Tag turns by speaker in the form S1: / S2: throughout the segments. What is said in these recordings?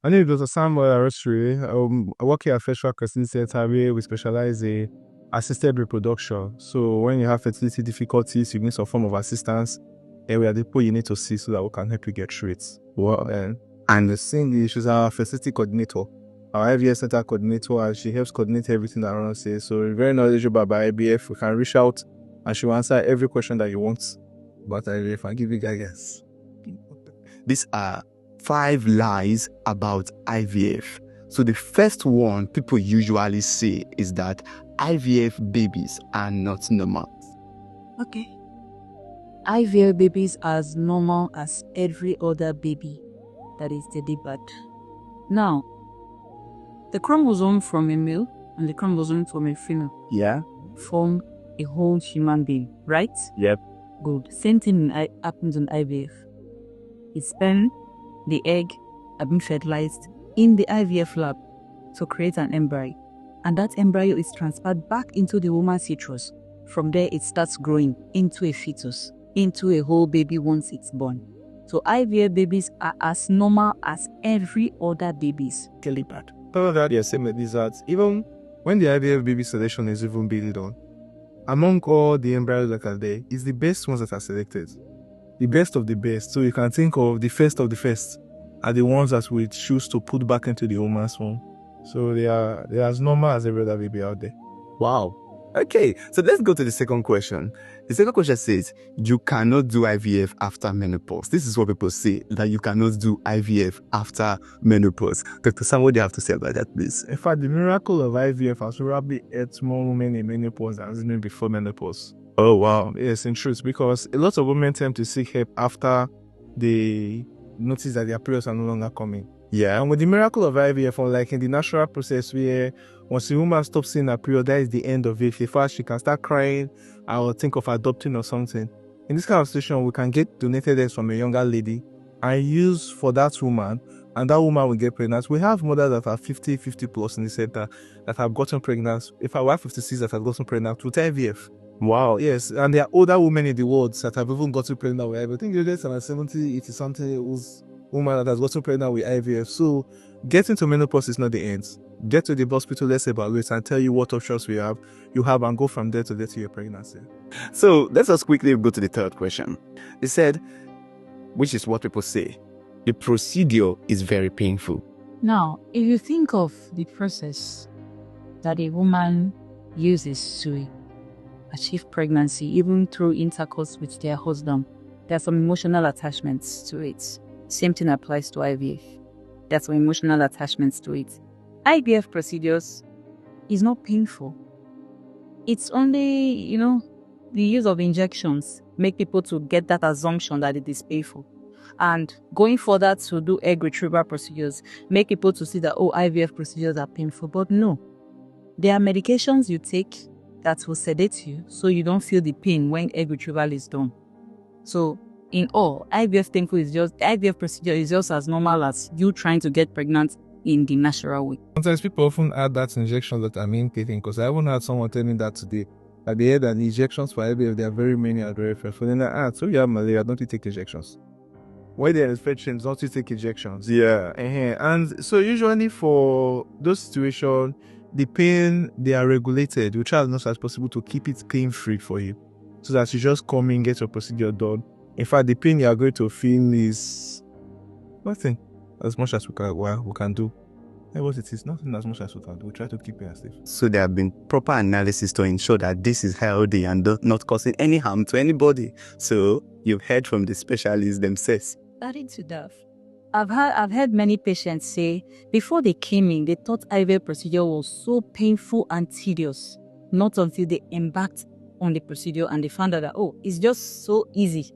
S1: My name is Dr. Samuel Arosri. I work here at Federal Crescent Center where we specialize in assisted reproduction. So when you have fertility difficulties, you need some form of assistance, and we are the people you need to see so that we can help you get through it. Well, and the thing is, she's our fertility coordinator, our IVF center coordinator, and she helps coordinate everything around us. So we're very knowledgeable about IVF. We can reach out and she will answer every question that you want about IVF and give you guidance.
S2: These are 5 lies about IVF. So the first one people usually say is that IVF babies are not normal.
S3: Okay. IVF babies are as normal as every other baby that is delivered. Now, the chromosome from a male and the chromosome from a female form a whole human being, right?
S2: Yep.
S3: Good. Same thing happens in IVF. The sperm, the egg are being fertilized in the IVF lab to create an embryo. And that embryo is transferred back into the woman's uterus. From there, it starts growing into a fetus, into a whole baby once it's born. So IVF babies are as normal as every other babies delivered.
S1: However, that you're saying is that even when the IVF baby selection is even being done, among all the embryos that are there, it's the best ones that are selected. The best of the best. So you can think of the first are the ones that we choose to put back into the woman's womb. So they are as normal as every other baby out there.
S2: Wow. Okay, so let's go to the second question. The second question says, you cannot do IVF after menopause. This is what people say, that you cannot do IVF after menopause. Dr. Sam, what do you have to say about that, please?
S1: In fact, the miracle of IVF has probably helped more women in menopause than even before menopause.
S2: Oh, wow.
S1: Yes, in truth, because a lot of women tend to seek help after they notice that their periods are no longer coming.
S2: Yeah.
S1: And with the miracle of IVF, unlike in the natural process where once a woman stops seeing her period, that is the end of it. If she can start crying or think of adopting or something. In this kind of situation, we can get donated eggs from a younger lady and use for that woman, and that woman will get pregnant. We have mothers that are 50 plus in the center that have gotten pregnant. If I were 56 that have gotten pregnant with IVF.
S2: Wow.
S1: Yes, and there are older women in the world that have even gotten pregnant with IVF. I think there's about 70, 80 something who's woman that has gotten pregnant with IVF. So getting to menopause is not the end. Get to the hospital, let's evaluate and tell you what options we have. You have and go from there to get to your pregnancy.
S2: So let's just quickly go to the third question. They said, which is what people say, the procedure is very painful.
S3: Now, if you think of the process that a woman uses to achieve pregnancy, even through intercourse with their husband, there are some emotional attachments to it. Same thing applies to IVF. There's some emotional attachments to it. IVF procedures is not painful. It's only, the use of injections make people to get that assumption that it is painful. And going further to do egg retrieval procedures make people to see that, IVF procedures are painful. But no. There are medications you take that will sedate you so you don't feel the pain when egg retrieval is done. So, in all, IVF procedure is just as normal as you trying to get pregnant in the natural way.
S1: Sometimes people often add that injection that I'm taking, because I haven't had someone tell me that today. At the end, that the injections for IVF, there are very many and very fearful. Then I ask, so you have malaria, don't you take injections? When there are infections, don't you take injections?
S2: Yeah.
S1: And so usually for those situations, the pain, they are regulated. We try as much as possible to keep it pain-free for you, so that you just come in, get your procedure done. In fact, the pain you are going to feel is nothing as much as we can do. And what it is, nothing as much as we can do. We try to keep it safe.
S2: So there have been proper analysis to ensure that this is healthy and not causing any harm to anybody. So you've heard from the specialists themselves.
S3: Adding to that, I've heard many patients say before they came in, they thought IVF procedure was so painful and tedious. Not until they embarked on the procedure and they found out that, it's just so easy.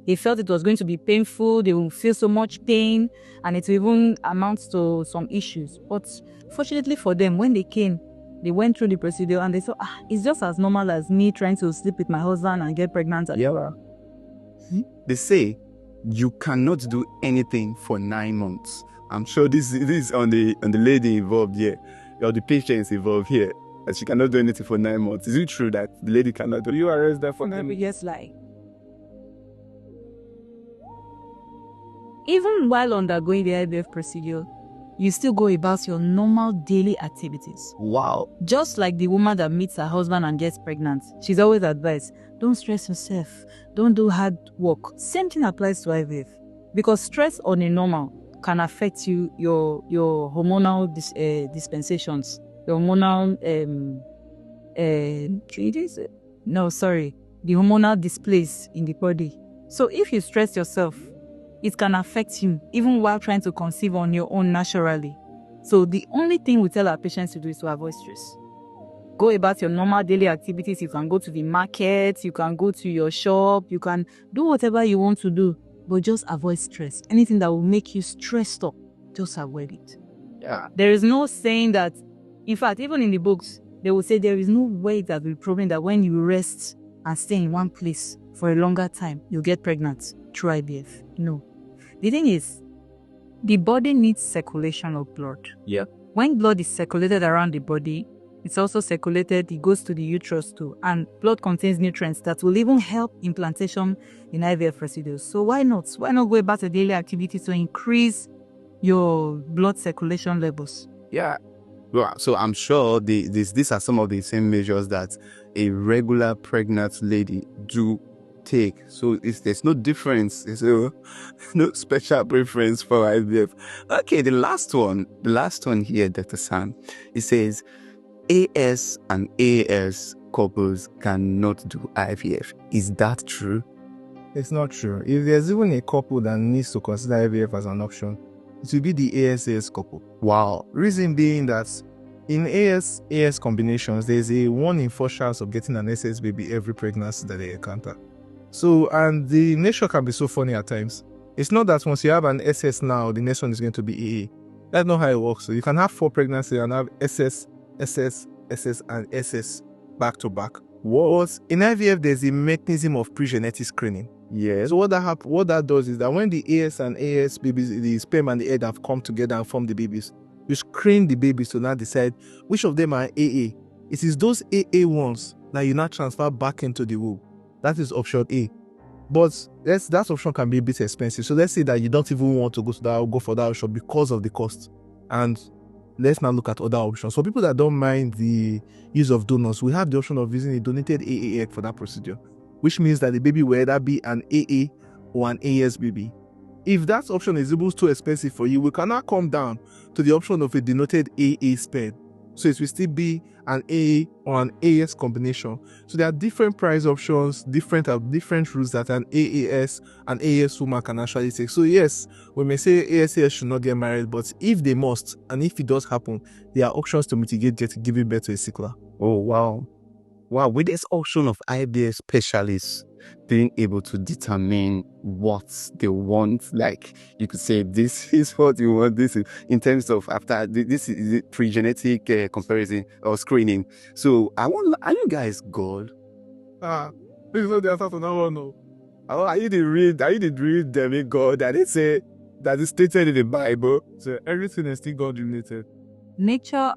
S3: They felt it was going to be painful, they will feel so much pain, and it will even amount to some issues. But fortunately for them, when they came, they went through the procedure and they said, it's just as normal as me trying to sleep with my husband and get pregnant.
S2: They say you cannot do anything for 9 months. I'm sure this is on the lady involved here, or the patients involved here, that she cannot do anything for 9 months. Is it true that the lady cannot do?
S1: You arrest that for 9 months?
S3: Yes, lie. Even while undergoing the IVF procedure, you still go about your normal daily activities.
S2: Wow.
S3: Just like the woman that meets her husband and gets pregnant, she's always advised, don't stress yourself, don't do hard work. Same thing applies to IVF, because stress on a normal can affect your hormonal dispensations, your hormonal the hormonal displays in the body. So if you stress yourself, it can affect you even while trying to conceive on your own naturally. So the only thing we tell our patients to do is to avoid stress. Go about your normal daily activities. You can go to the market, you can go to your shop, you can do whatever you want to do, but just avoid stress. Anything that will make you stressed up, just avoid it.
S2: Yeah.
S3: There is no saying that, in fact, even in the books, they will say there is no way that will be proven that when you rest and stay in one place for a longer time, you'll get pregnant through IVF. No. The thing is, the body needs circulation of blood.
S2: Yeah.
S3: When blood is circulated around the body, it's also circulated, it goes to the uterus too. And blood contains nutrients that will even help implantation in IVF residues. So why not? Why not go about a daily activity to increase your blood circulation levels?
S2: Yeah. Well, so I'm sure these are some of the same measures that a regular pregnant lady do take. So there's no difference. There's no special preference for IVF. Okay, the last one here, Dr. Sam, it says AS and AS couples cannot do IVF. Is that true?
S1: It's not true. If there's even a couple that needs to consider IVF as an option, it will be the AS couple.
S2: Wow.
S1: Reason being that in AS combinations, there's a 1 in 4 chance of getting an SS baby every pregnancy that they encounter. So, and the nature can be so funny at times. It's not that once you have an SS now, the next one is going to be AA. That's not how it works. So you can have 4 pregnancies and have SS, SS, SS, and SS back to back. What in IVF, there's a mechanism of pre-genetic screening.
S2: Yes.
S1: So what that does is that when the AS and AS babies, the sperm and the egg have come together and formed the babies, you screen the babies to now decide which of them are AA. It is those AA ones that you now transfer back into the womb. That is option A. But that option can be a bit expensive. So let's say that you don't even want to go for that option because of the cost. And let's now look at other options. For people that don't mind the use of donors, we have the option of using a donated AA egg for that procedure, which means that the baby will either be an AA or an AS baby. If that option is too expensive for you, we can now come down to the option of a denoted AA sperm. So it will still be an AA or an AS combination. So there are different price options, different routes that an AAS and AS woman can actually take. So yes, we may say AS should not get married, but if they must, and if it does happen, there are options to mitigate giving birth to a sickler.
S2: Oh, wow. Wow, with this option of IVF specialists being able to determine what they want, like you could say this is what you want, this is in terms of after this is pre-genetic comparison or screening. So are you guys God?
S1: This is not the answer to that one, no.
S2: Are you the real demigod that they say that is stated in the Bible?
S1: So everything is still God related.
S3: Nature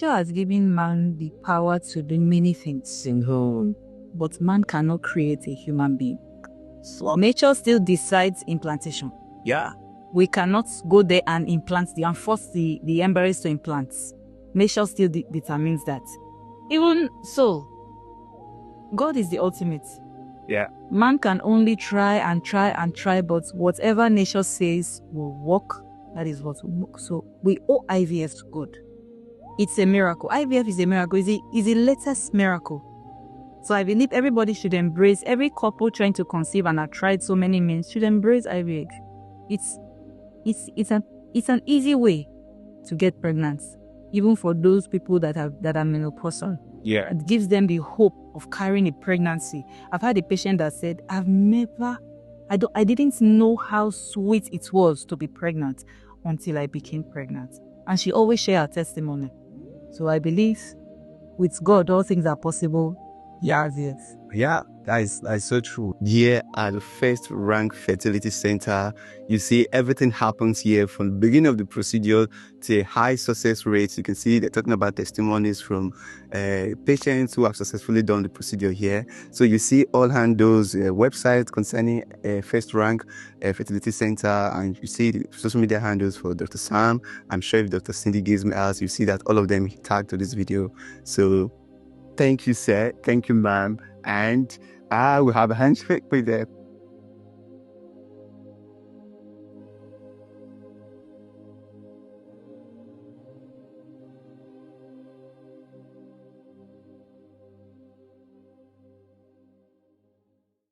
S3: has given man the power to do many things, but man cannot create a human being. So nature still decides implantation.
S2: Yeah.
S3: We cannot go there and and force the embryos to implant. Nature still determines that. Even so, God is the ultimate.
S2: Yeah.
S3: Man can only try and try and try, but whatever nature says will work. That is what will work. So we owe IVF to God. It's a miracle. IVF is a miracle. It's the latest miracle. So I believe everybody should embrace, every couple trying to conceive and have tried so many means should embrace IVF. It's an easy way to get pregnant, even for those people that are menopausal.
S2: Yeah.
S3: It gives them the hope of carrying a pregnancy. I've had a patient that said, I didn't know how sweet it was to be pregnant until I became pregnant. And she always shared her testimony. So I believe with God, all things are possible. Yes.
S2: Yeah, that is so true. Here at the First Rank Fertility Center, you see everything happens here from the beginning of the procedure to high success rates. You can see they're talking about testimonies from patients who have successfully done the procedure here. So you see all handles, websites concerning First Rank Fertility Center, and you see the social media handles for Dr. Sam. I'm sure if Dr. Cindy gives me out, you see that all of them tagged to this video. So thank you, sir. Thank you, ma'am. And I will have a handshake with them.